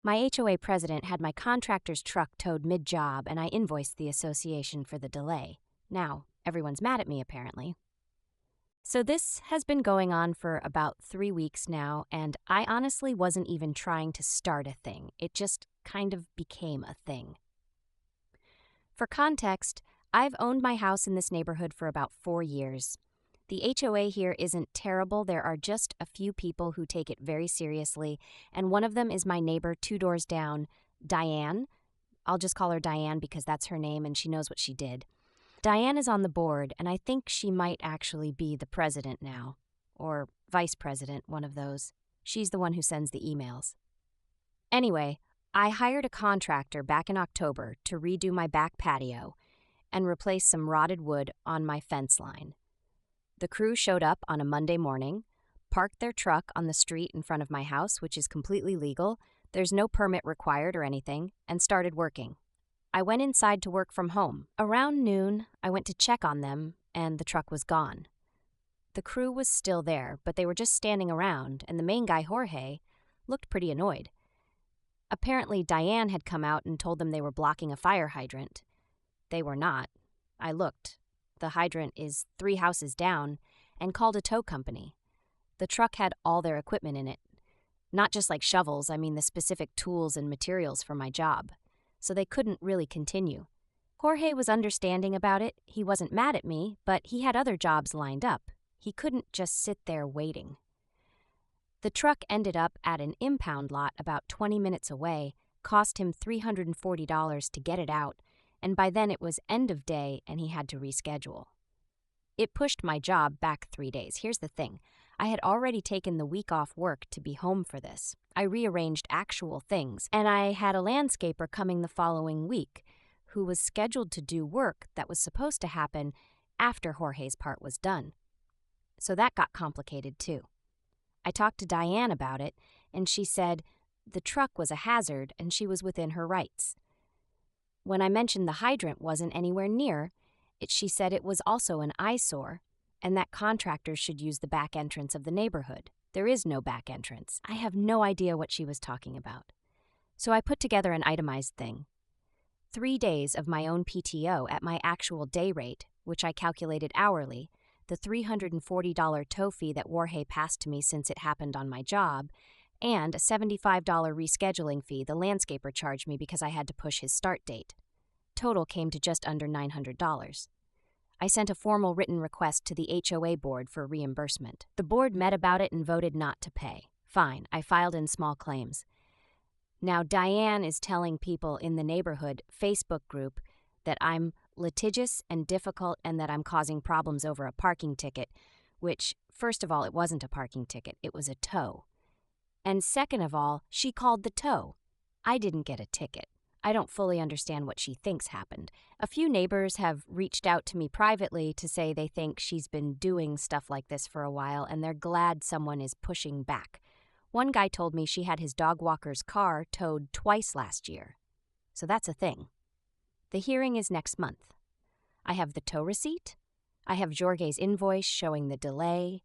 My HOA president had my contractor's truck towed mid-job, and I invoiced the association for the delay. Now, everyone's mad at me, apparently. So this has been going on for about 3 weeks now, and I honestly wasn't even trying to start a thing. It just kind of became a thing. For context, I've owned my house in this neighborhood for about 4 years. The HOA here isn't terrible. There are just a few people who take it very seriously, and one of them is my neighbor 2 doors down, Diane. I'll just call her Diane because that's her name and she knows what she did. Diane is on the board, and I think she might actually be the president now. Or vice president, one of those. She's the one who sends the emails. Anyway, I hired a contractor back in October to redo my back patio and replace some rotted wood on my fence line. The crew showed up on a Monday morning, parked their truck on the street in front of my house, which is completely legal, there's no permit required or anything, and started working. I went inside to work from home. Around noon, I went to check on them, and the truck was gone. The crew was still there, but they were just standing around, and the main guy, Jorge, looked pretty annoyed. Apparently, Diane had come out and told them they were blocking a fire hydrant. They were not. I looked. The hydrant is 3 houses down, and called a tow company. The truck had all their equipment in it. Not just like shovels, I mean the specific tools and materials for my job. So they couldn't really continue. Jorge was understanding about it. He wasn't mad at me, but he had other jobs lined up. He couldn't just sit there waiting. The truck ended up at an impound lot about 20 minutes away, cost him $340 to get it out, and by then it was end of day and he had to reschedule. It pushed my job back 3 days. Here's the thing. I had already taken the week off work to be home for this. I rearranged actual things, and I had a landscaper coming the following week who was scheduled to do work that was supposed to happen after Jorge's part was done. So that got complicated too. I talked to Diane about it, and she said the truck was a hazard and she was within her rights. When I mentioned the hydrant wasn't anywhere near, she said it was also an eyesore, and that contractors should use the back entrance of the neighborhood. There is no back entrance. I have no idea what she was talking about. So I put together an itemized thing. 3 days of my own PTO at my actual day rate, which I calculated hourly, the $340 tow fee that Jorge passed to me since it happened on my job, and a $75 rescheduling fee the landscaper charged me because I had to push his start date. Total came to just under $900. I sent a formal written request to the HOA board for reimbursement. The board met about it and voted not to pay. Fine, I filed in small claims. Now Diane is telling people in the neighborhood Facebook group that I'm litigious and difficult and that I'm causing problems over a parking ticket, which, first of all, it wasn't a parking ticket, it was a tow. And second of all, she called the tow. I didn't get a ticket. I don't fully understand what she thinks happened. A few neighbors have reached out to me privately to say they think she's been doing stuff like this for a while and they're glad someone is pushing back. One guy told me she had his dog walker's car towed twice last year. So that's a thing. The hearing is next month. I have the tow receipt. I have Jorge's invoice showing the delay.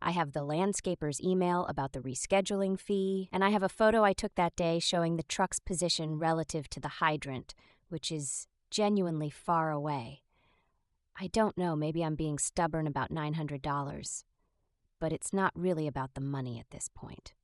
I have the landscaper's email about the rescheduling fee, and I have a photo I took that day showing the truck's position relative to the hydrant, which is genuinely far away. I don't know, maybe I'm being stubborn about $900, but it's not really about the money at this point.